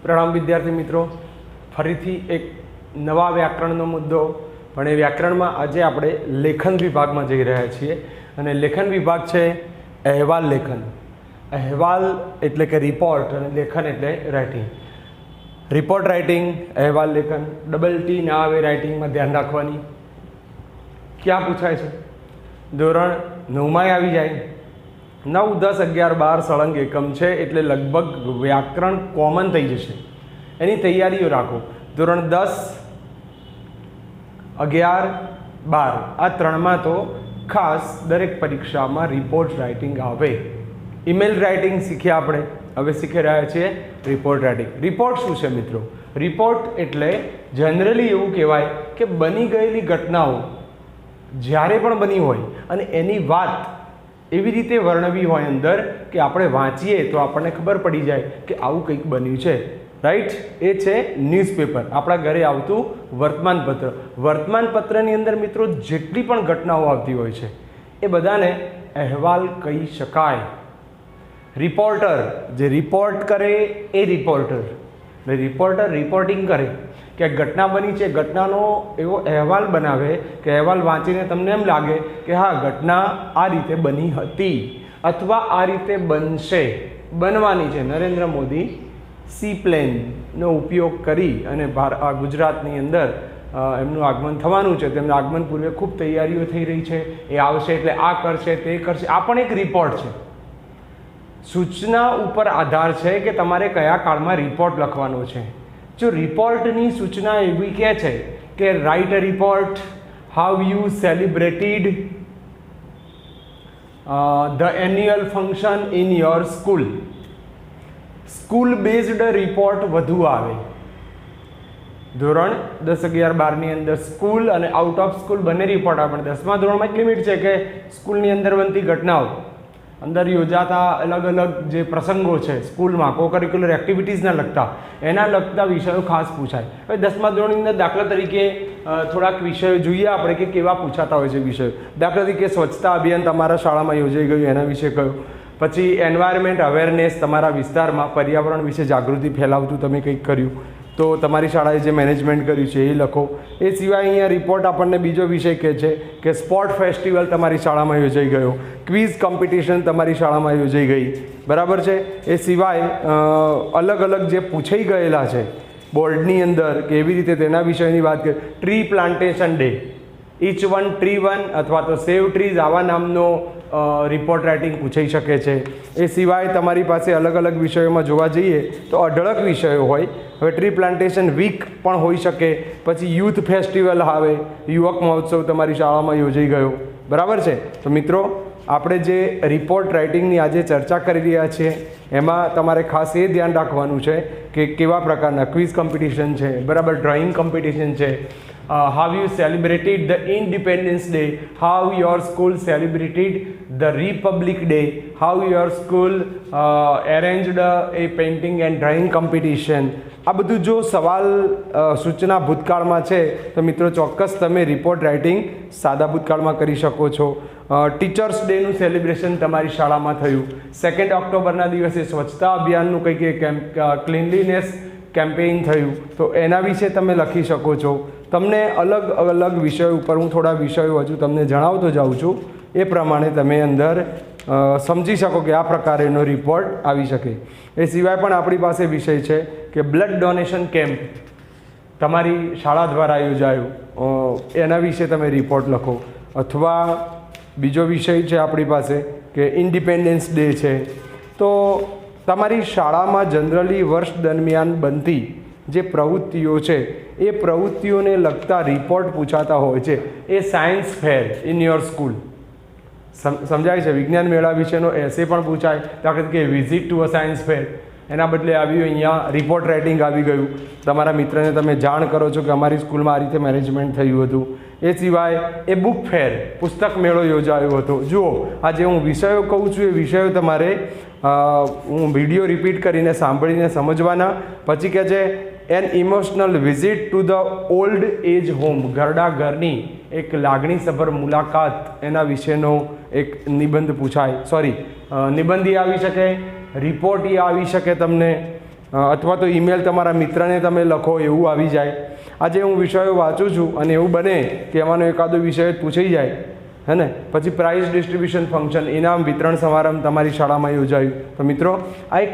પ્રણામ વિદ્યાર્થી મિત્રો, ફરીથી એક નવા વ્યાકરણનો મુદ્દો. પણ એ વ્યાકરણમાં આજે આપણે લેખન વિભાગમાં જઈ રહ્યા છીએ અને લેખન વિભાગ છે અહેવાલ લેખન. અહેવાલ એટલે કે રિપોર્ટ અને લેખન એટલે રાઇટિંગ. રિપોર્ટ રાઇટિંગ, અહેવાલ લેખન, ડબલ ટી ના આવે રાઇટિંગમાં ધ્યાન રાખવાની. ક્યાં પૂછાય છે? ધોરણ 9માં આવી જાય. 9, 10, 11, 12 સળંગ એકમ છે એટલે લગભગ વ્યાકરણ કોમન થઈ જશે. એની તૈયારીઓ રાખો. ધોરણ 10, 11, 12 આ ત્રણમાં તો ખાસ દરેક પરીક્ષામાં રિપોર્ટ રાઇટિંગ આવે. ઈમેલ રાઇટિંગ શીખ્યા આપણે, હવે શીખી રહ્યા છીએ રિપોર્ટ રાઇટિંગ. રિપોર્ટ શું છે મિત્રો? રિપોર્ટ એટલે જનરલી એવું કહેવાય કે બની ગયેલી ઘટનાઓ જ્યારે પણ બની હોય અને એની વાત એવી રીતે વર્ણવી હોય અંદર કે આપણે વાંચીએ તો આપણને ખબર પડી જાય કે આવું કંઈક બન્યું છે. રાઈટ? એ છે ન્યૂઝપેપર, આપણા ઘરે આવતું વર્તમાનપત્ર. વર્તમાનપત્રની અંદર મિત્રો જેટલી પણ ઘટનાઓ આવતી હોય છે એ બધાને અહેવાલ કહી શકાય. રિપોર્ટર જે રિપોર્ટ કરે એ રિપોર્ટર. રિપોર્ટર રિપોર્ટિંગ કરે કે ઘટના બની છે, ઘટનાનો એવો અહેવાલ બનાવે કે અહેવાલ વાંચીને તમને એમ લાગે કે હા ઘટના આ રીતે બની હતી અથવા આ રીતે બનશે, બનવાની છે. નરેન્દ્ર મોદી સી પ્લેનનો ઉપયોગ કરી અને ગુજરાતની અંદર એમનું આગમન થવાનું છે. તેમના આગમન પૂર્વે ખૂબ તૈયારીઓ થઈ રહી છે. એ આવશે એટલે આ કરશે, તે કરશે. આ પણ એક રિપોર્ટ છે. સૂચના ઉપર આધાર છે કે તમારે કયા કાળમાં રિપોર્ટ લખવાનો છે. જો રિપોર્ટની સૂચના એવી કહે છે કે write a report how you celebrated the annual function in your school. School based report વધુ આવે. ધોરણ 10, 11, 12ની અંદર સ્કૂલ અને આઉટ ઓફ સ્કૂલ બંને રિપોર્ટ આવે. પણ 10મા ધોરણમાં એક લિમિટ છે કે સ્કૂલની અંદર બનતી ઘટનાઓ, અંદર યોજાતા અલગ અલગ જે પ્રસંગો છે સ્કૂલમાં કોકરિક્યુલર એક્ટિવિટીઝના લગતા વિષયો ખાસ પૂછાય. હવે 10મા ધોરણની અંદર દાખલા તરીકે થોડાક વિષયો જોઈએ આપણે કે કેવા પૂછાતા હોય છે વિષયો. દાખલા તરીકે સ્વચ્છતા અભિયાન તમારા શાળામાં યોજાઈ ગયું, એના વિશે કયો. પછી એન્વાયરમેન્ટ અવેરનેસ, તમારા વિસ્તારમાં પર્યાવરણ વિશે જાગૃતિ ફેલાવતું તમે કંઈક કર્યું તો તમારી શાળાએ જે મેનેજમેન્ટ કર્યું છે એ લખો. એ સિવાય અહીંયા રિપોર્ટ આપણને બીજો વિષય કહે છે કે સ્પોર્ટ ફેસ્ટિવલ તમારી શાળામાં યોજાઈ ગયો, ક્વિઝ કોમ્પિટિશન તમારી શાળામાં યોજાઈ ગઈ. બરાબર છે? એ સિવાય અલગ અલગ જે પૂછાઈ ગયેલા છે બોર્ડની અંદર કે એવી રીતે તેના વિષયની વાત કરીએ. Tree plantation day, each one tree one અથવા તો સેવ ટ્રીઝ આવા નામનો રિપોર્ટ રાઇટિંગ પૂછાઈ શકે છે. એ સિવાય તમારી પાસે અલગ અલગ વિષયોમાં જોવા જઈએ તો અઢળક વિષયો હોય. હવે ટ્રી પ્લાન્ટેશન વીક પણ હોઈ શકે. પછી યુથ ફેસ્ટિવલ આવે, યુવક મહોત્સવ તમારી શાળામાં યોજાઈ ગયો. બરાબર છે? તો મિત્રો આપણે જે રિપોર્ટ રાઇટિંગની આજે ચર્ચા કરી રહ્યા છીએ એમાં તમારે ખાસ એ ધ્યાન રાખવાનું છે કે કેવા પ્રકારના ક્વિઝ કોમ્પિટિશન છે, બરાબર, ડ્રોઈંગ કોમ્પિટિશન છે, how you celebrated the Independence Day, how your school celebrated the Republic Day, how your school arranged a painting and drawing competition. આ બધું જો સવાલ સૂચના ભૂતકાળમાં છે તો મિત્રો ચોક્કસ તમે રિપોર્ટ રાઇટિંગ સાદા ભૂતકાળમાં કરી શકો છો. ટીચર્સ ડેનું સેલિબ્રેશન તમારી શાળામાં થયું, 2 ઓક્ટોબરના દિવસે સ્વચ્છતા અભિયાનનું કંઈક ક્લીનલીનેસ કેમ્પેઇન થયું તો એના વિશે તમે લખી શકો છો. તમને અલગ અલગ વિષયો ઉપર હું થોડા વિષયો હજુ તમને જણાવતો જાઉં છું, એ પ્રમાણે તમે અંદર સમજી શકો કે આ પ્રકારેનો રિપોર્ટ આવી શકે. એ સિવાય પણ આપણી પાસે વિષય છે કે બ્લડ ડોનેશન કેમ્પ તમારી શાળા દ્વારા યોજાયો, એના વિશે તમે રિપોર્ટ લખો. અથવા બીજો વિષય છે આપણી પાસે કે ઇન્ડિપેન્ડન્સ ડે છે. તો તમારી શાળામાં જનરલી વર્ષ દરમિયાન બનતી જે પ્રવૃત્તિઓ છે એ પ્રવૃત્તિઓને લગતા રિપોર્ટ પૂછાતા હોય છે. A science fair in your school સમજાય છે. વિજ્ઞાન મેળા વિશેનો એસે પણ પૂછાય, દાખલા તરીકે visit to a science fair. એના બદલે આવ્યું અહીંયા રિપોર્ટ રાઇટિંગ આવી ગયું. તમારા મિત્રને તમે જાણ કરો છો કે અમારી સ્કૂલમાં આ રીતે મેનેજમેન્ટ થયું હતું. એ સિવાય એ બુક ફેર, પુસ્તક મેળો યોજાયો હતો. જુઓ, આજે હું વિષયો કહું છું એ વિષયો તમારે હું વિડીયો રિપીટ કરીને સાંભળીને સમજવાના. પછી કહે છે an emotional visit to the old age home, ઘરડા ઘરની એક લાગણીસભર મુલાકાત, એના વિશેનો એક નિબંધ પૂછાય. નિબંધ આવી શકે, રિપોર્ટ આવી શકે તમને. અથવા તો ઈમેલ તમારા મિત્રને તમે લખો એવું આવી જાય. આજે હું વિષયો વાંચું છું અને એવું બને કે એમાંનો એકાદો વિષય જ પૂછાઈ જાય, હે ને. પછી પ્રાઇઝ ડિસ્ટ્રીબ્યુશન ફંક્શન, ઇનામ વિતરણ સમારંભ તમારી શાળામાં યોજાયું. તો મિત્રો આ એક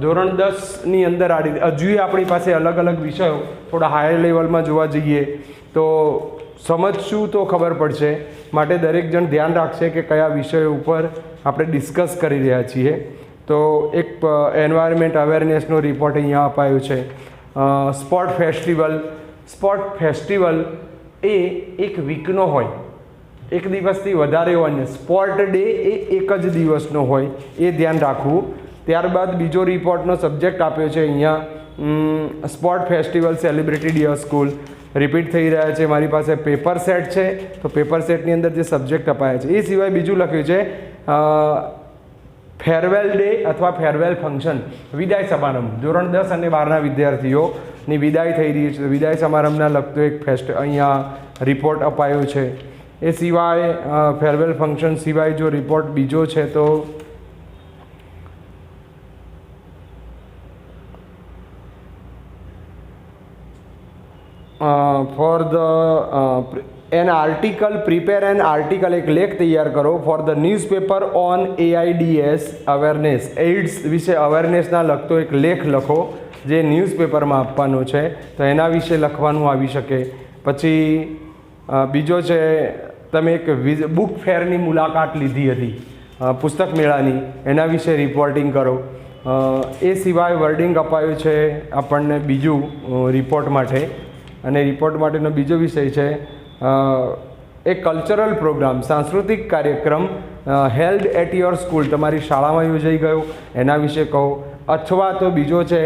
ધોરણ 10ની અંદર આ રીતે હજુ આપણી પાસે અલગ અલગ વિષયો થોડા હાયર લેવલમાં જોવા જઈએ તો સમજશું તો ખબર પડશે. માટે દરેક જણ ધ્યાન રાખશે કે કયા વિષયો ઉપર આપણે ડિસ્કસ કરી રહ્યા છીએ. તો એક એન્વાયરમેન્ટ અવેરનેસનો રિપોર્ટ અહીંયા અપાયો છે. સ્પોર્ટ ફેસ્ટિવલ એ એક વીકનો હોય, એક દિવસથી વધારે હોય ને. સ્પોર્ટ ડે એ એક જ દિવસનો હોય, એ ધ્યાન રાખવું. ત્યારબાદ બીજો રિપોર્ટનો સબ્જેક્ટ આપ્યો છે અહીંયા, sport festival celebrated your school. Repeat થઈ રહ્યા છે. મારી પાસે પેપર સેટ છે, તો પેપર સેટની અંદર જે સબ્જેક્ટ અપાયા છે એ સિવાય બીજું લખ્યું છે ફેરવેલ ડે અથવા ફેરવેલ ફંક્શન, વિદાય સમારંભ. ધોરણ 10 અને 12ના વિદ્યાર્થીઓની વિદાય થઈ રહી છે. વિદાય સમારંભના લગતો એક અહીંયા રિપોર્ટ અપાયો છે. એ સિવાય ફેરવેલ ફંક્શન સિવાય જો રિપોર્ટ બીજો છે તો for the an article, prepare an article, એક લેખ તૈયાર કરો for the newspaper on AIDS awareness, AIDS વિશે અવેરનેસના લગતો એક લેખ લખો જે ન્યૂઝપેપરમાં આપવાનો છે. તો એના વિશે લખવાનું આવી શકે. પછી બીજો છે તમે એક બુક ફેરની મુલાકાત લીધી હતી, પુસ્તક મેળાની, એના વિશે રિપોર્ટિંગ કરો. એ સિવાય વર્ડિંગ અપાયું છે આપણને બીજું રિપોર્ટ માટે. અને રિપોર્ટ માટેનો બીજો વિષય છે એક કલ્ચરલ પ્રોગ્રામ, સાંસ્કૃતિક કાર્યક્રમ હેલ્ડ એટ યોર સ્કૂલ, તમારી શાળામાં યોજાઈ ગયો, એના વિશે કહો. અથવા તો બીજો છે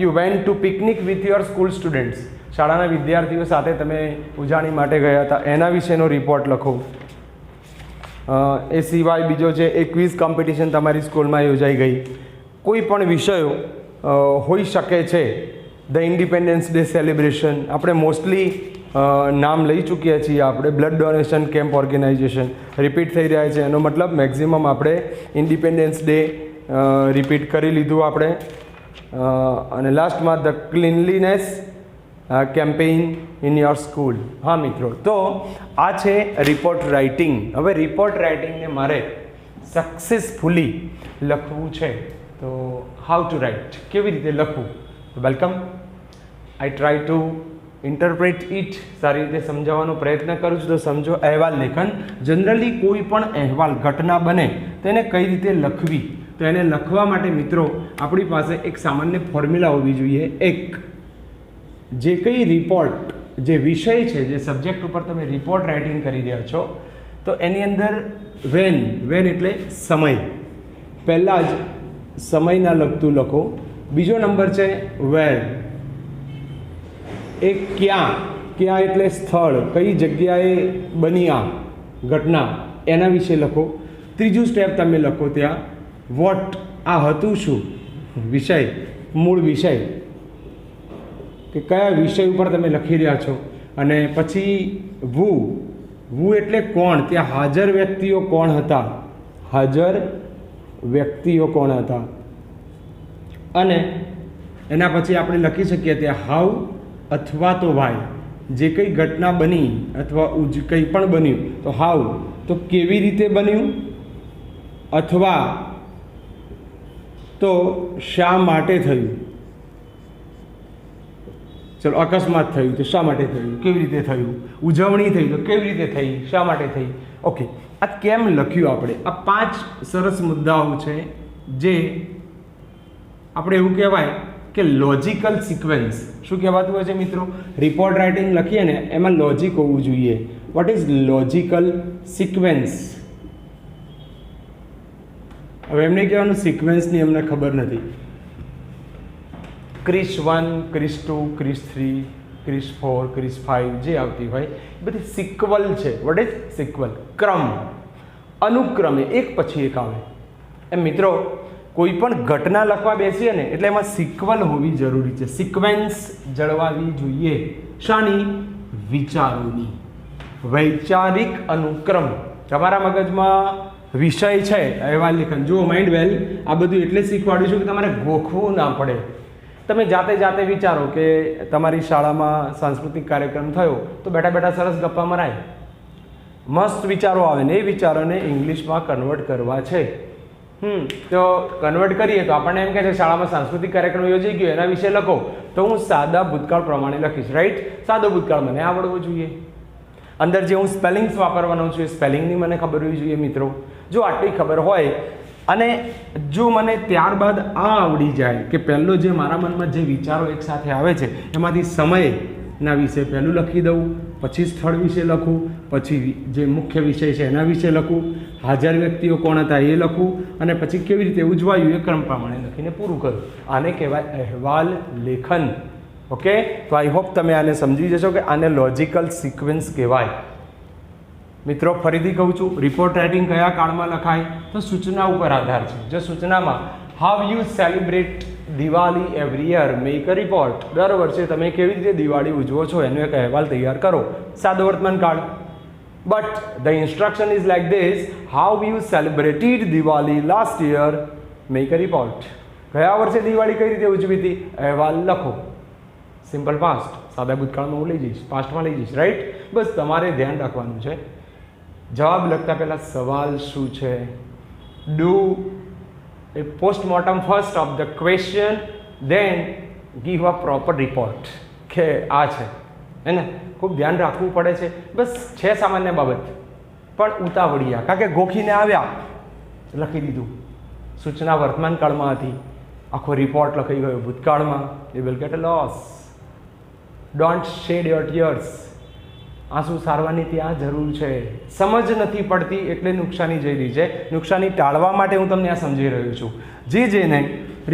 you went to picnic with your school students, શાળાના વિદ્યાર્થીઓ સાથે તમે ઉજાણી માટે ગયા હતા, એના વિશેનો રિપોર્ટ લખો. એ સિવાય બીજો છે એક ક્વિઝ કોમ્પિટિશન તમારી સ્કૂલમાં યોજાઈ ગઈ. કોઈ પણ વિષયો હોઈ શકે છે. ધ ઇન્ડિપેન્ડન્સ ડે સેલિબ્રેશન, આપણે મોસ્ટલી નામ લઈ ચૂક્યા છીએ. આપણે blood donation camp organisation repeat થઈ રહ્યા છે, એનો મતલબ મેક્ઝિમમ આપણે ઇન્ડિપેન્ડન્સ ડે રિપીટ કરી લીધું આપણે. અને લાસ્ટમાં the cleanliness campaign in your school. હા મિત્રો, તો આ છે રિપોર્ટ રાઇટિંગ. હવે રિપોર્ટ રાઇટિંગને મારે સક્સેસફુલી લખવું છે, તો હાઉ ટુ રાઇટ, કેવી રીતે લખવું? Welcome. I try to interpret it, સારી રીતે સમજાવવાનો પ્રયત્ન કરું છું. તો સમજો, અહેવાલ લેખન. જનરલી કોઈ પણ અહેવાલ, ઘટના બને તેને કઈ રીતે લખવી, તો એને લખવા માટે મિત્રો આપણી પાસે એક સામાન્ય ફોર્મ્યુલા હોવી જોઈએ. એક, જે કંઈ રિપોર્ટ, જે વિષય છે, જે સબ્જેક્ટ ઉપર તમે રિપોર્ટ રાઇટિંગ કરી રહ્યા છો, તો એની અંદર વેન એટલે સમય, પહેલાં જ સમયના લગતું લખો. બીજો નંબર છે વેર, એ ક્યાં એટલે સ્થળ, કઈ જગ્યાએ બની આ ઘટના, એના વિશે લખો. ત્રીજું સ્ટેપ તમે લખો ત્યાં વોટ, આ હતું શું, વિષય, મૂળ વિષય, કે કયા વિષય ઉપર તમે લખી રહ્યા છો. અને પછી વુ એટલે કોણ, ત્યાં હાજર વ્યક્તિઓ કોણ હતા, હાજર વ્યક્તિઓ કોણ હતા. અને એના પછી આપણે લખી શકીએ ત્યાં હાઉ અથવા તો વાય, જે કંઈ ઘટના બની અથવા કંઈ પણ બન્યું તો હાઉ, તો કેવી રીતે બન્યું, અથવા તો શા માટે થયું. ચલો, અકસ્માત થયું તો શા માટે થયું, કેવી રીતે થયું, ઉજવણી થઈ તો કેવી રીતે થઈ, શા માટે થઈ. ઓકે, આ કેમ લખ્યું આપણે? આ 5 સરસ મુદ્દાઓ છે જે આપણે એવું કહેવાય કે લોજિકલ સિક્વન્સ. શું કહેવાતું હોય છે મિત્રો? રિપોર્ટ રાઇટિંગ લખીએ ને એમાં લોજિક હોવું જોઈએ. What is logical sequence? હવે એમને કહેવાનું સિક્વન્સની એમને ખબર નથી. ક્રિસ 1, ક્રિસ 2, ક્રિસ 3, ક્રિસ 4, ક્રિસ 5 જે આવતી હોય એ બધી સિક્વલ છે. What is sequel? ક્રમ, અનુક્રમે એક પછી એક આવે એમ. મિત્રો, કોઈ પણ ઘટના લખવા બેસીએ ને એટલે એમાં સિક્વલ હોવી જરૂરી છે, સિક્વેન્સ જળવાવી જોઈએ. શાની? વિચારોની. વૈચારિક અનુક્રમ. તમારા મગજમાં વિષય છે અહેવાલ લેખન. જુઓ માઇન્ડ વેલ, આ બધું એટલે શીખવાડ્યું છું કે તમારે ગોખવું ના પડે. તમે જાતે વિચારો કે તમારી શાળામાં સાંસ્કૃતિક કાર્યક્રમ થયો તો બેઠા બેઠા સરસ ગપ્પા મરાય, મસ્ત વિચારો આવે ને એ વિચારોને ઇંગ્લિશમાં કન્વર્ટ કરવા છે. તો કન્વર્ટ કરીએ તો આપણને એમ કહે છે શાળામાં સાંસ્કૃતિક કાર્યક્રમ યોજાઈ ગયો, એના વિશે લખો. તો હું સાદા ભૂતકાળ પ્રમાણે લખીશ, રાઈટ. સાદો ભૂતકાળ મને આવડવો જોઈએ. અંદર જે હું સ્પેલિંગ્સ વાપરવાનો છું એ સ્પેલિંગની મને ખબર હોવી જોઈએ મિત્રો. જો આટલી ખબર હોય અને જો મને ત્યારબાદ આ આવડી જાય કે પહેલો જે મારા મનમાં જે વિચારો એકસાથે આવે છે એમાંથી સમયના વિશે પહેલું લખી દઉં, પછી સ્થળ વિશે લખું, પછી જે મુખ્ય વિષય છે એના વિશે લખું, હાજર વ્યક્તિઓ કોણ હતા એ લખું, અને પછી કેવી રીતે ઉજવાયું એ ક્રમ પ્રમાણે લખીને પૂરું કરું. આને કહેવાય અહેવાલ લેખન. ઓકે, તો આઈ હોપ તમે આને સમજી જશો કે આને લોજિકલ સિક્વન્સ કહેવાય. મિત્રો ફરીથી કહું છું, રિપોર્ટ રાઇટિંગ કયા કાળમાં લખાય તો સૂચના ઉપર આધાર છે. જો સૂચનામાં how you celebrate Diwali every year, make a report. દર વર્ષે તમે કેવી રીતે દિવાળી ઉજવો છો એનો એક અહેવાલ તૈયાર કરો. સાદો વર્તમાન કાળ. But the instruction is like this, how you celebrated Diwali last year, make a report. ગયા વર્ષે દિવાળી કઈ રીતે ઉજવી હતી, અહેવાલ લખો. Simple past. સાદા ભૂતકાળમાં હું લઈ જઈશ, પાસ્ટમાં લઈ જઈશ, રાઈટ. બસ તમારે ધ્યાન રાખવાનું છે જવાબ લખતા પહેલાં સવાલ શું છે. Do a postmortem first of the question, then give a proper report કે આ છે ને. ખૂબ ધ્યાન રાખવું પડે છે. બસ છે સામાન્ય બાબત, પણ ઉતાવળિયા કારણ કે ગોખીને આવ્યા લખી દીધું. સૂચના વર્તમાન કાળમાં હતી, આખો રિપોર્ટ લખાઈ ગયો ભૂતકાળમાં. You will get a loss. Don't shed your tears. આંસુ સારવાની ત્યાં જરૂર છે. સમજ નથી પડતી એટલે નુકસાની જઈ રહી છે. નુકસાની ટાળવા માટે હું તમને આ સમજી રહ્યો છું. જેને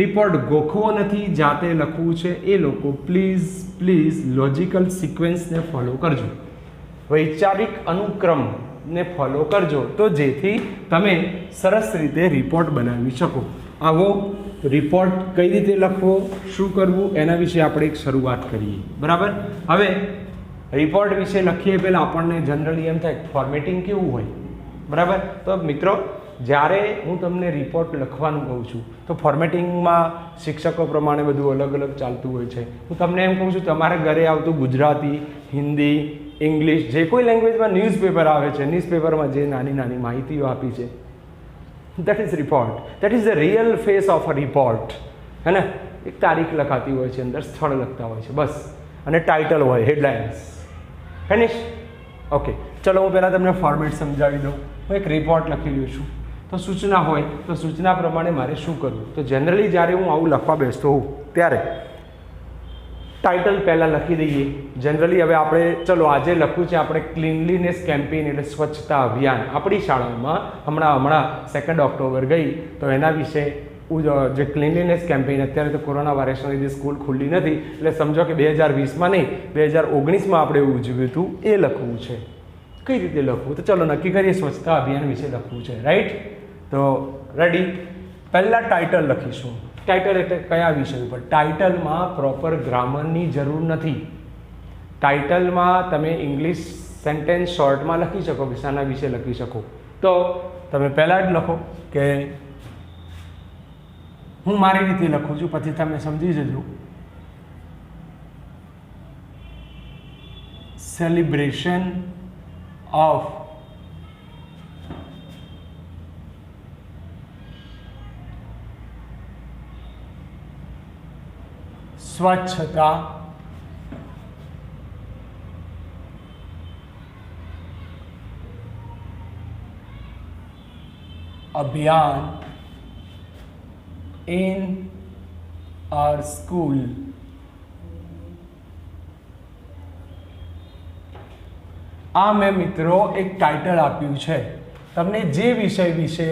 રિપોર્ટ ગોખવો નથી, જાતે લખવું છે એ લોકો પ્લીઝ લોજિકલ સિક્વન્સને ફોલો કરજો, વૈચારિક અનુક્રમને ફોલો કરજો, તો જેથી તમે સરસ રીતે રિપોર્ટ બનાવી શકો. આવો રિપોર્ટ કઈ રીતે લખવો, શું કરવું એના વિશે આપણે એક શરૂઆત કરીએ. બરાબર. હવે રિપોર્ટ વિશે લખીએ પહેલાં આપણને જનરલી એમ થાય ફોર્મેટિંગ કેવું હોય. બરાબર. તો મિત્રો જ્યારે હું તમને રિપોર્ટ લખવાનું કહું છું તો ફોર્મેટિંગમાં શિક્ષકો પ્રમાણે બધું અલગ અલગ ચાલતું હોય છે. હું તમને એમ કહું છું તમારા ઘરે આવતું ગુજરાતી, હિન્દી, ઇંગ્લિશ જે કોઈ લેંગ્વેજમાં ન્યૂઝપેપર આવે છે, ન્યૂઝપેપરમાં જે નાની નાની માહિતીઓ આપી છે, that is report. That is the real face of a report. હે ને. એક તારીખ લખાતી હોય છે, અંદર સ્થળ લખતા હોય છે, બસ, અને ટાઇટલ હોય, હેડલાઇન્સ. ફિનિશ. ઓકે, ચલો હું પહેલાં તમને ફોર્મેટ સમજાવી દઉં. હું એક રિપોર્ટ લખી રહ્યો છું, તો સૂચના હોય તો સૂચના પ્રમાણે મારે શું કરવું. તો જનરલી જ્યારે હું આવું લખવા બેસતો હોઉં ત્યારે ટાઇટલ પહેલાં લખી દઈએ. જનરલી હવે આપણે ચલો આજે લખવું છે આપણે ક્લીનલીનેસ કેમ્પેઇન એટલે સ્વચ્છતા અભિયાન. આપણી શાળામાં હમણાં 2 ઓક્ટોબર ગઈ તો એના વિશે જે ક્લીનલીનેસ કેમ્પેઇન, અત્યારે તો કોરોના વાયરસના લીધે સ્કૂલ ખુલ્લી નથી એટલે સમજો કે 2020માં નહીં 2019માં આપણે ઉજવ્યું હતું એ લખવું છે. કઈ રીતે લખવું તો ચલો નક્કી કરીએ. સ્વચ્છતા અભિયાન વિશે લખવું છે, રાઈટ. તો રેડી. પહેલાં ટાઇટલ લખીશું. ટાઇટલ એટલે કયા વિષય ઉપર. ટાઇટલમાં પ્રોપર ગ્રામરની જરૂર નથી. ટાઇટલમાં તમે ઇંગ્લિશ સેન્ટેન્સ શોર્ટમાં લખી શકો, વિષયના વિશે લખી શકો. તો તમે પહેલાં જ લખો કે હું મારી રીતે લખું છું, પછી તમે સમજી જજો. સેલિબ્રેશન ઓફ સ્વચ્છતા અભિયાન in our school. આ મેં મિત્રો એક ટાઇટલ આપ્યું છે. તમને જે વિષય વિશે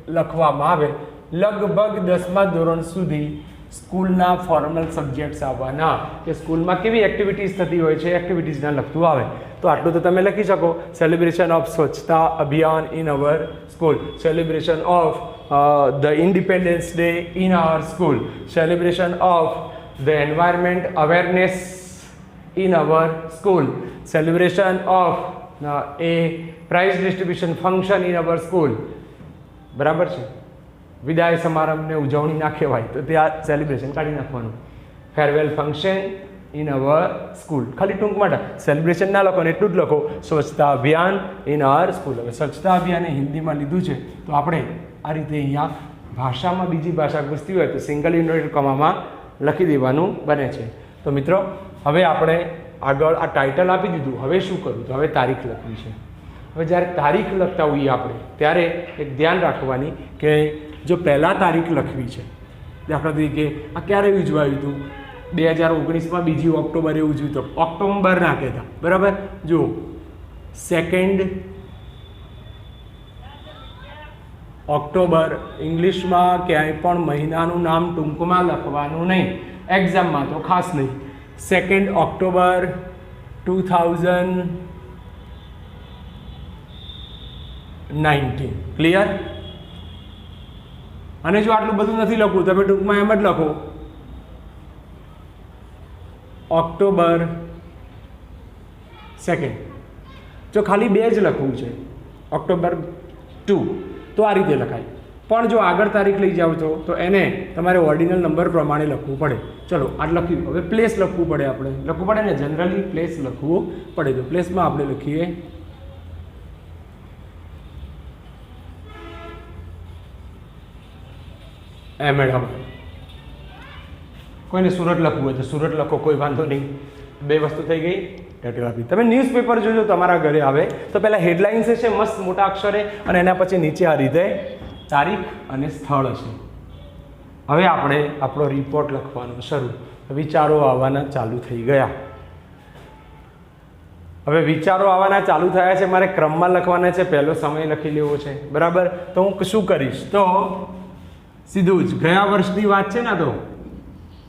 લખવામાં આવે લગભગ 10મા ધોરણ સુધી સ્કૂલના ફોર્મલ સબ્જેક્ટ્સ આવવાના કે સ્કૂલમાં કેવી એક્ટિવિટીઝ થતી હોય છે એક્ટિવિટીઝના લખતું આવે. તો આટલું તો તમે લખી શકો. સેલિબ્રેશન ઓફ સ્વચ્છતા અભિયાન in our school, celebration of the Independence Day in our school, celebration of the environment awareness in our school, celebration of a prize distribution function in our school. બરાબર છે. વિદાય સમારંભને ઉજવણી ના કહેવાય તો ત્યાં સેલિબ્રેશન કાઢી નાખવાનું. Farewell function in our school, ખાલી ટૂંક માટે સેલિબ્રેશન ના લખો ને એટલું જ લખો સ્વચ્છતા અભિયાન ઇન અવર સ્કૂલ. હવે સ્વચ્છતા અભિયાન હિન્દીમાં લીધું છે તો આપણે આ રીતે અહીંયા ભાષામાં બીજી ભાષા ઘૂસતી હોય તો સિંગલ ઇન્વર્ટેડ કોમામાં લખી દેવાનું બને છે. તો મિત્રો હવે આપણે આગળ આ ટાઇટલ આપી દીધું, હવે શું કરવું? તો હવે તારીખ લખવી છે. હવે જ્યારે તારીખ લખતા હોઈએ આપણે ત્યારે એક ધ્યાન રાખવાની કે જો પહેલાં તારીખ લખવી છે, દાખલા તરીકે આ ક્યારે ઉજવાયું હતું? 2019માં 2 ઓક્ટોબરે ઉજવ્યું હતું. ઓક્ટોબર ના કહેતા, બરાબર? જો 2 ઓક્ટોબર ઇંગ્લિશમાં ક્યાંય પણ મહિનાનું નામ ટૂંકમાં લખવાનું નહીં, એક્ઝામમાં તો ખાસ નહીં. 2 ઓક્ટોબર 2019. ક્લિયર? અને જો આટલું બધું નથી લખવું તમે ટૂંકમાં એમ જ લખો ઓક્ટોબર 2. જો ખાલી 2 જ લખવું છે ઓક્ટોબર 2 તો આ રીતે લખાય. પણ જો આગળ તારીખ લઈ જાઓ છો તો એને તમારે ઓર્ડિનલ નંબર પ્રમાણે લખવું પડે. ચલો આ લખ્યું. હવે પ્લેસ લખવું પડે, આપણે લખવું પડે ને, જનરલી પ્લેસ લખવું પડે. તો પ્લેસમાં આપણે લખીએ અહેમદાબાદ. કોઈને સુરત લખવું હોય તો સુરત લખો, કોઈ વાંધો નહીં. 2 વસ્તુ થઈ ગઈ. ટાઇટલ આપી. તમે ન્યૂઝપેપર જોજો તમારા ઘરે આવે તો પહેલાં હેડલાઇન્સ છે મસ્ત મોટા અક્ષરે અને એના પછી નીચે આ રીતે તારીખ અને સ્થળ હશે. હવે આપણે આપણો રિપોર્ટ લખવાનો શરૂ. વિચારો આવવાના ચાલુ થઈ ગયા. હવે વિચારો આવવાના ચાલુ થયા છે, મારે ક્રમમાં લખવાના છે, પહેલો સમય લખી લેવો છે, બરાબર? તો હું શું કરીશ? તો સીધું જ ગયા વર્ષની વાત છે ને, તો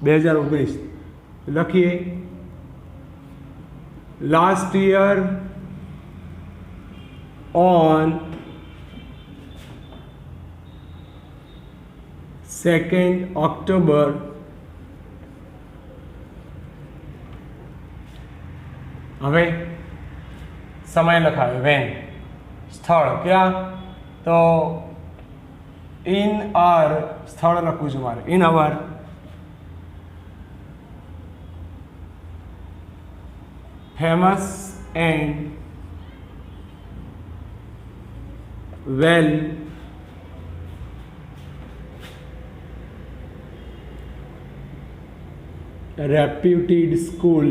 2019 લખીએ લાસ્ટ યર ઓન 2 ઓક્ટોબર હવે સમય લખાવે વેન. સ્થળ ક્યાં? તો ઇન અર, સ્થળ લખવું છે મારે, in our famous and well reputed school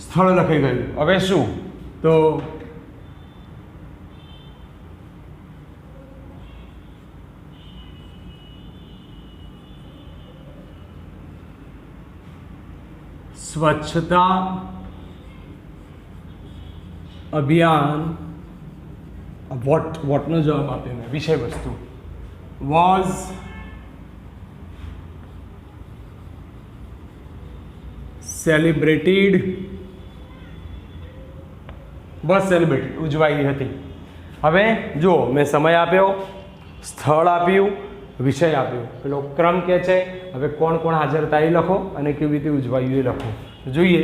સ્થળ લખાઈ ગયું. હવે શું? તો સ્વચ્છતા અભિયાન, વોટનો જવાબ આપે મેં, વિષય વસ્તુ વોઝ સેલિબ્રેટેડ, બસ સેલિબ્રેટેડ ઉજવાઈ હતી. હવે જો મેં સમય આપ્યો, સ્થળ આપ્યું, વિષય આપ્યો, પેલો ક્રમ કે છે. હવે કોણ કોણ હાજર હતા એ લખો અને કેવી રીતે ઉજવાયું એ લખો. જોઈએ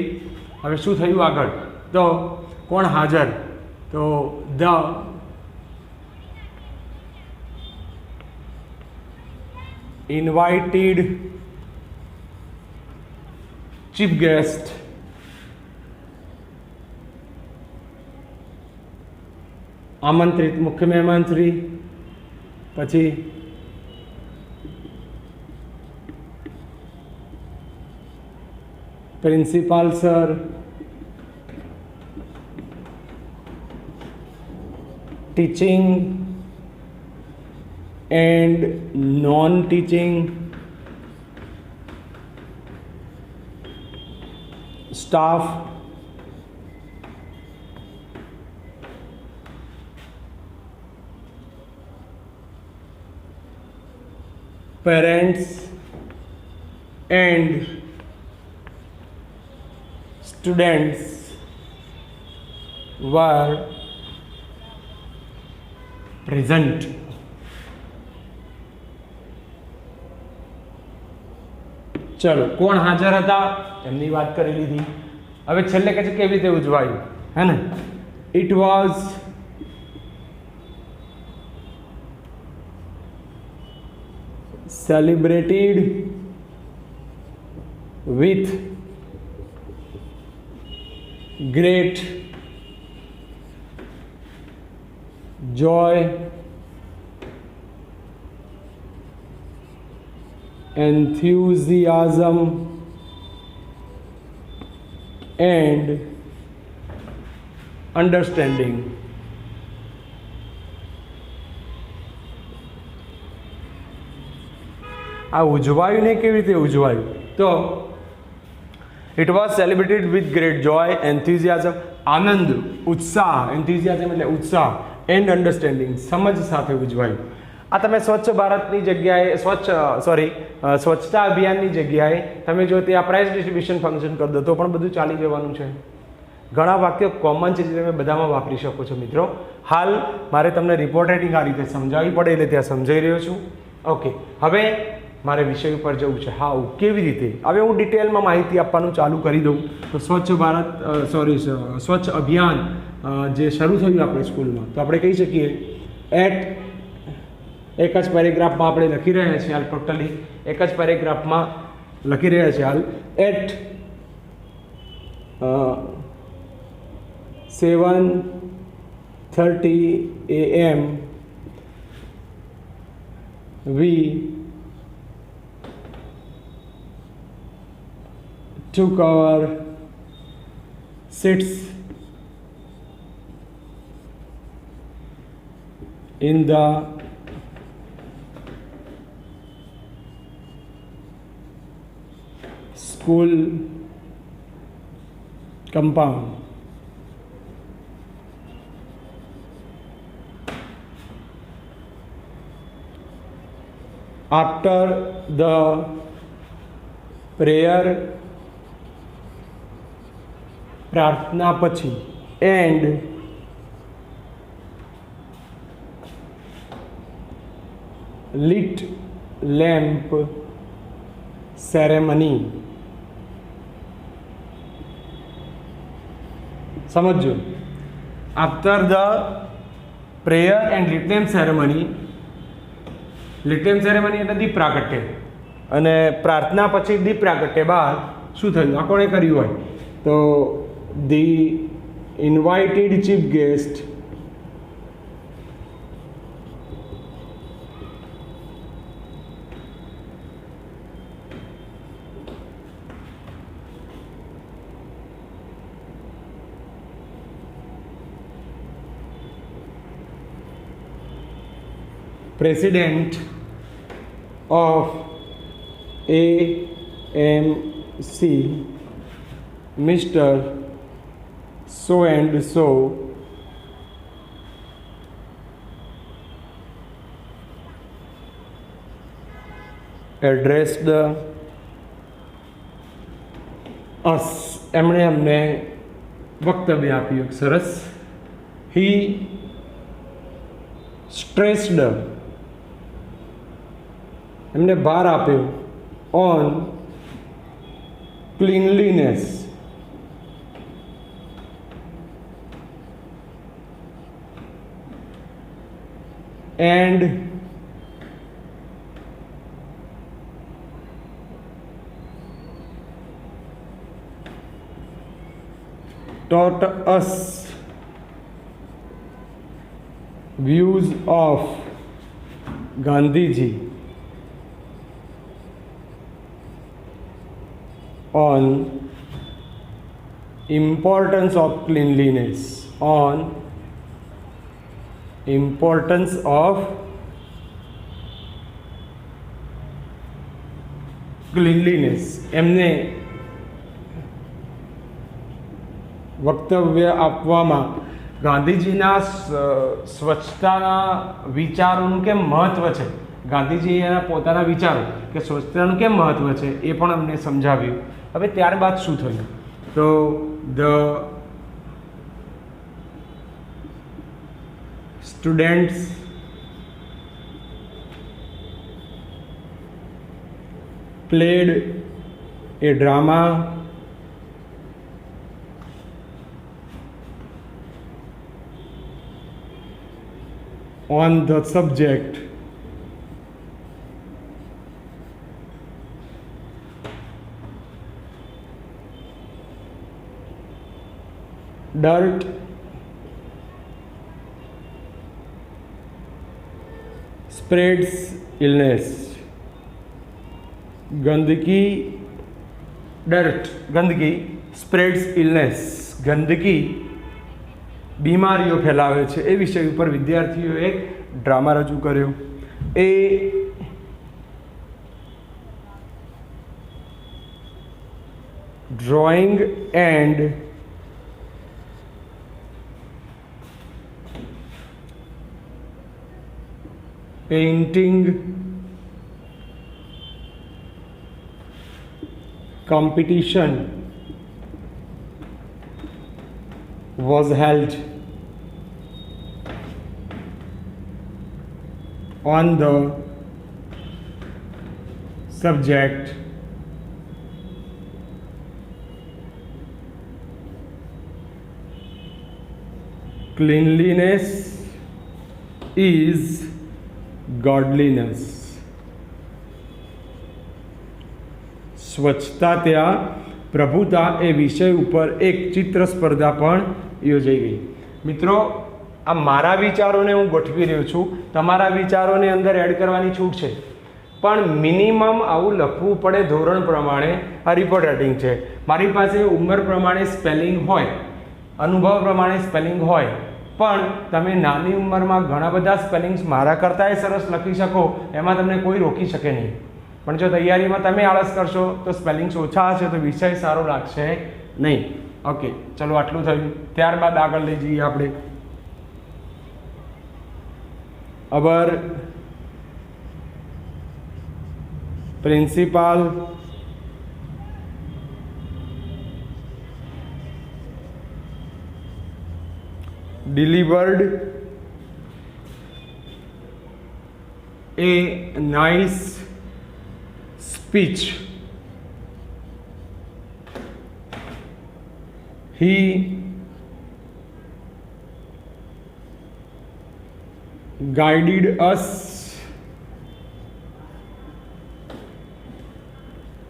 હવે શું થયું આગળ. તો કોણ હાજર? તો ધ invited chief guest આમંત્રિત મુખ્ય મહેમાન શ્રી, પછી principal sir, teaching and non-teaching staff, parents and students were present. ચલો કોણ હાજર હતા એમની વાત કરી લીધી. હવે છેલ્લે કહે છે કેવી રીતે ઉજવાયું, હે ને? It was celebrated with great joy, enthusiasm and understanding. આ ઉજવાયું ને કેવી રીતે ઉજવાયું? તો it was celebrated with great joy, enthusiasm, આનંદ, ઉત્સાહ, એન્થુઝિયાઝમ એટલે ઉત્સાહ, એન્ડ અન્ડરસ્ટેન્ડિંગ, સમજ સાથે ઉજવાયું. આ તમે સ્વચ્છ ભારતની જગ્યાએ સ્વચ્છતા અભિયાનની જગ્યાએ તમે જો ત્યાં પ્રાઇઝ ડિસ્ટ્રીબ્યુશન ફંક્શન કરી દો તો પણ બધું ચાલી જવાનું છે. ઘણા વાક્યો કોમન છે જે તમે બધામાં વાપરી શકો છો મિત્રો. હાલ મારે તમને રિપોર્ટ રાઇટિંગ આ રીતે સમજાવવી પડે એટલે ત્યાં સમજાઈ રહ્યો છું. ઓકે, હવે મારે વિષય ઉપર જવું છે. હાઉ, કેવી રીતે? હવે હું ડિટેલમાં માહિતી આપવાનું ચાલુ કરી દઉં. તો સ્વચ્છ અભિયાન જે શરૂ થયું આપણે સ્કૂલમાં, તો આપણે કહી શકીએ એટ, એક જ પેરેગ્રાફમાં આપણે લખી રહ્યા છીએ હાલ, ટોટલી એક જ પેરેગ્રાફમાં લખી રહ્યા છીએ હાલ. At 7:30 AM we took our seats in the school compound. After the prayer, प्रार्थना પછી, and lit lamp ceremony. સમજો, after the prayer and lit lamp ceremony, lit lamp ceremony એટલે દીપ પ્રાગટ્ય, અને પ્રાર્થના પછી દીપ પ્રાગટ્ય બાદ શું થયું? આ કોણે કર્યું હોય? તો the invited chief guest president of AMC, Mr. So and so, addressed us. એમણે અમને વક્તવ્ય આપ્યું. સરસ. He stressed, એમને ભાર આપ્યો on cleanliness, and taught us views of Gandhiji on importance of cleanliness, on importance of cleanliness. એમને વક્તવ્ય આપવામાં ગાંધીજીના સ્વચ્છતાના વિચારોનું કેમ મહત્ત્વ છે, ગાંધીજીના પોતાના વિચારો કે સ્વચ્છતાનું કેમ મહત્ત્વ છે એ પણ અમને સમજાવ્યું. હવે ત્યારબાદ શું થયું? તો the students played a drama on the subject dirt spreads illness. गंदगी गंदगी સ્પ્રેડ્સ ઇલનેસ, ગંદકી બીમારીઓ ફેલાવે છે. એ વિષય ઉપર વિદ્યાર્થીઓએ એક ડ્રામા રજૂ કર્યો. A drawing and painting competition was held on the subject cleanliness is godliness. સ્વચ્છતા ત્યાં પ્રભુતા એ વિષય ઉપર એક ચિત્ર સ્પર્ધા પણ યોજાઈ ગઈ. મિત્રો, આ મારા વિચારોને હું ગોઠવી રહ્યો છું, તમારા વિચારોને અંદર એડ કરવાની છૂટ છે, પણ મિનિમમ આવું લખવું પડે ધોરણ પ્રમાણે. આ રિપોર્ટ રાઇટિંગ છે, મારી પાસે ઉંમર પ્રમાણે સ્પેલિંગ હોય, અનુભવ પ્રમાણે સ્પેલિંગ હોય, પણ તમે નાની ઉંમરમાં ઘણા બધા સ્પેલિંગ્સ મારા કરતાંય સરસ લખી શકો, એમાં તમને કોઈ રોકી શકે નહીં. પણ જો તૈયારીમાં તમે આળસ કરશો તો સ્પેલિંગ્સ ઓછા હશે તો વિષય સારો લાગશે નહીં. ઓકે, ચલો આટલું થયું. ત્યારબાદ આગળ લઈ જઈએ આપણે. અબર principal delivered a nice speech. He guided us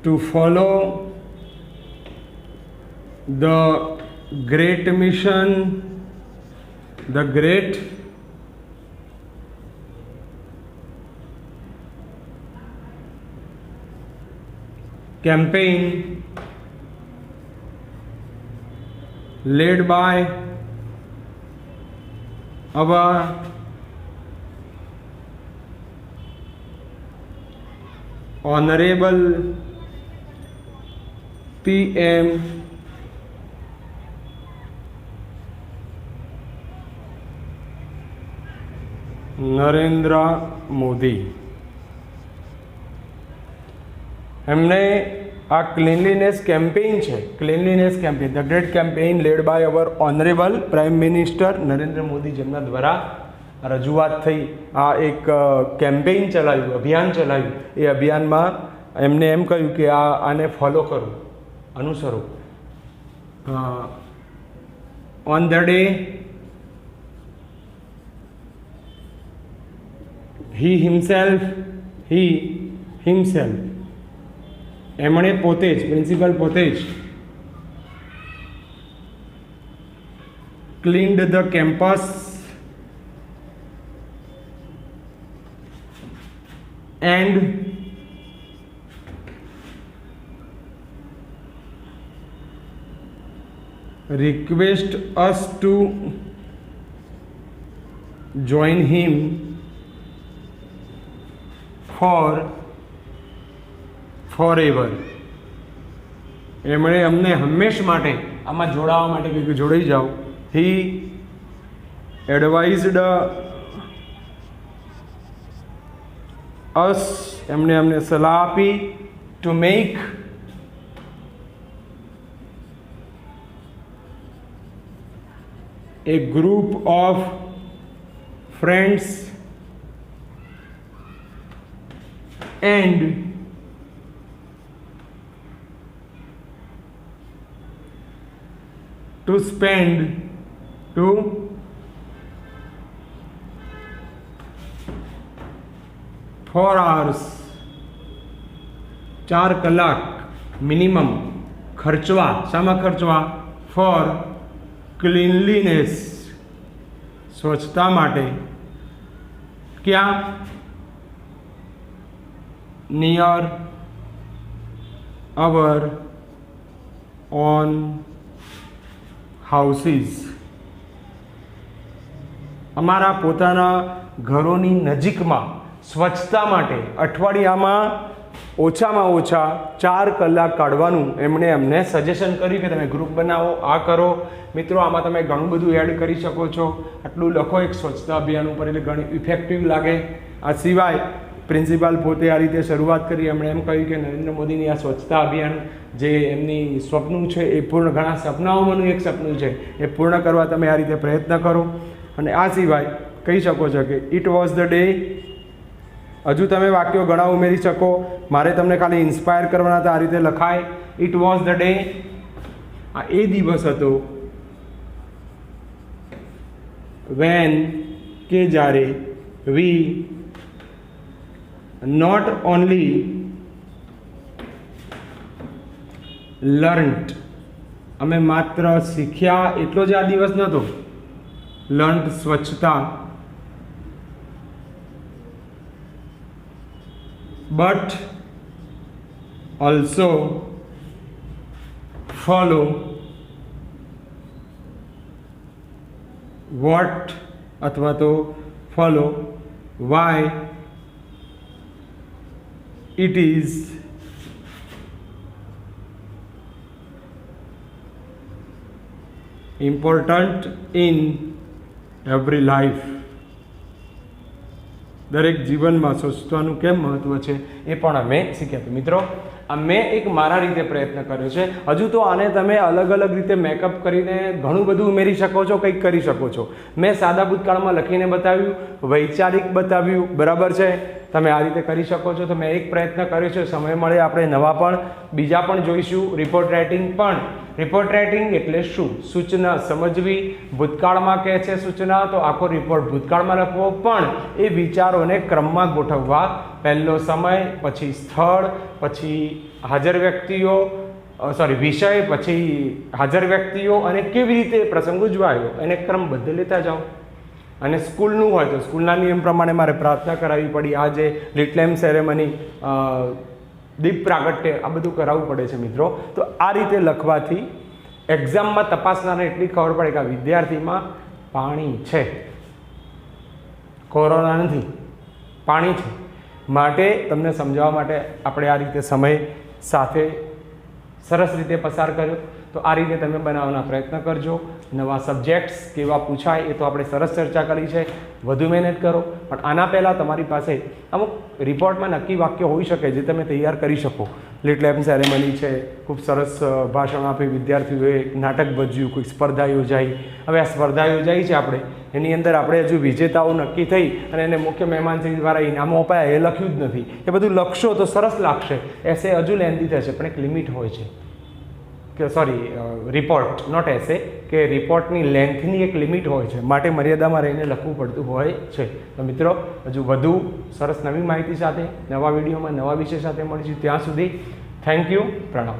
to follow the great mission, the great campaign led by our honorable PM Narendra Modi. એમને આ ક્લીનલીનેસ કેમ્પેઇન છે, cleanliness campaign, the great campaign led by our honourable prime minister Narendra Modi, જેમના દ્વારા રજૂઆત થઈ. આ એક campaign ચલાવ્યું, અભિયાન ચલાવ્યું. એ અભિયાનમાં એમને એમ કહ્યું કે આને ફોલો કરો, અનુસરો. On the day he himself એમણે પોતે જ, પ્રિન્સિપલ પોતે જ cleaned the campus and request us to join him forever. એમણે અમને હંમેશ માટે આમાં જોડાવા માટે કહ્યું કે જોડાઈ જાઓ. he advised us, એમણે અમને સલાહ આપી to make a group of friends and to spend 4 hours 4 કલાક મિનિમમ ખર્ચવા, શામાં ખર્ચવા? ફોર ક્લીનલીનેસ, સ્વચ્છતા માટે. ક્યાં? નિયર અવર ઓન હાઉસીસ, અમારા પોતાના ઘરોની નજીકમાં સ્વચ્છતા માટે અઠવાડિયામાં ઓછામાં ઓછા 4 કલાક કાઢવાનું એમણે અમને સજેશન કર્યું કે તમે ગ્રુપ બનાવો, આ કરો. મિત્રો, આમાં તમે ઘણું બધું એડ કરી શકો છો. આટલું લખો એક સ્વચ્છતા અભિયાન ઉપર, એટલે ઘણી ઇફેક્ટિવ લાગે. આ સિવાય પ્રિન્સિપાલ પોતે આ રીતે શરૂઆત કરી. એમણે એમ કહ્યું કે નરેન્દ્ર મોદીની આ સ્વચ્છતા અભિયાન જે એમની સ્વપ્નું છે એ પૂર્ણ, ઘણા સપનાઓમાંનું એક સપનું છે, એ પૂર્ણ કરવા તમે આ રીતે પ્રયત્ન કરો. અને આ સિવાય કહી શકો છો કે ઇટ વોઝ ધ ડે. હજુ તમે વાક્યો ઘણા ઉમેરી શકો, મારે તમને ખાલી ઇન્સ્પાયર કરવાના હતા. આ રીતે લખાય, ઇટ વોઝ ધ ડે. આ એ દિવસ હતો વેન, કે જ્યારે વી નોટ ઓનલી લર્ન્ટ, અમે માત્ર શીખ્યા એટલો જ આ દિવસ નહોતો. લર્ન્ટ સ્વચ્છતા, but also follow what અથવા તો follow why it is important in every life. દરેક જીવનમાં સ્વચ્છતાનું કેમ મહત્ત્વ છે એ પણ અમે શીખ્યા. મિત્રો, આ મેં એક મારા રીતે પ્રયત્ન કર્યો છે. હજુ તો આને તમે અલગ અલગ રીતે મેકઅપ કરીને ઘણું બધું ઉમેરી શકો છો, કંઈક કરી શકો છો. મેં સાદા ભૂતકાળમાં લખીને બતાવ્યું, વૈચારિક બતાવ્યું, બરાબર છે. તમે આ રીતે કરી શકો છો. તો મેં એક પ્રયત્ન કર્યો છે. સમય મળે આપણે નવા પણ બીજા પણ જોઈશું. રિપોર્ટ રાઇટિંગ પણ. રિપોર્ટ રાઇટિંગ એટલે શું? સૂચના સમજવી. ભૂતકાળમાં કહે છે સૂચના, તો આખો રિપોર્ટ ભૂતકાળમાં લખવો, પણ એ વિચારોને ક્રમમાં ગોઠવવા. પહેલો સમય, પછી સ્થળ, પછી હાજર વ્યક્તિઓ, વિષય, પછી હાજર વ્યક્તિઓ અને કેવી રીતે પ્રસંગ ઉજવાયો એને ક્રમબદ્ધ લેતા જાઓ. અને સ્કૂલનું હોય તો સ્કૂલના નિયમ પ્રમાણે મારે પ્રાર્થના કરાવવી પડી. આ જે લિટલેમ સેરેમની, દીપ પ્રાગટ્ય, આ બધું કરાવવું પડે છે મિત્રો. તો આ રીતે લખવાથી એક્ઝામમાં તપાસનારને એટલી ખબર પડે કે આ વિદ્યાર્થીમાં પાણી છે, કોરોના નથી, પાણી છે. માટે તમને સમજાવવા માટે આપણે આ રીતે સમય સાથે સરસ રીતે પસાર કર્યો. તો આ રીતે તમે બનાવવાના પ્રયત્ન કરજો. નવા સબ્જેક્ટ્સ કેવા પૂછાય એ તો આપણે સરસ ચર્ચા કરી છે. વધુ મહેનત કરો. પણ આના પહેલાં તમારી પાસે અમુક રિપોર્ટમાં નક્કી વાક્ય હોઈ શકે જે તમે તૈયાર કરી શકો. લિટલેમ સેરેમની છે, ખૂબ સરસ ભાષણ આપી, વિદ્યાર્થીઓએ નાટક ભજ્યું, કોઈ સ્પર્ધા યોજાઈ. હવે આ સ્પર્ધા યોજાઈ છે આપણે, એની અંદર આપણે હજુ વિજેતાઓ નક્કી થઈ અને એને મુખ્ય મહેમાનશ્રી દ્વારા ઇનામો અપાયા, એ લખ્યું જ નથી. એ બધું લખશો તો સરસ લાગશે. એસે હજુ લેન્ધી થશે, પણ એક લિમિટ હોય છે કે રિપોર્ટ નોટ એસે, કે રિપોર્ટની લેન્થની એક લિમિટ હોય છે. માટે મર્યાદામાં રહીને લખવું પડતું હોય છે. તો મિત્રો, હજુ વધુ સરસ નવી માહિતી સાથે નવા વિડીયોમાં નવા વિષય સાથે મળીશું. ત્યાં સુધી થેન્ક યુ, પ્રણામ.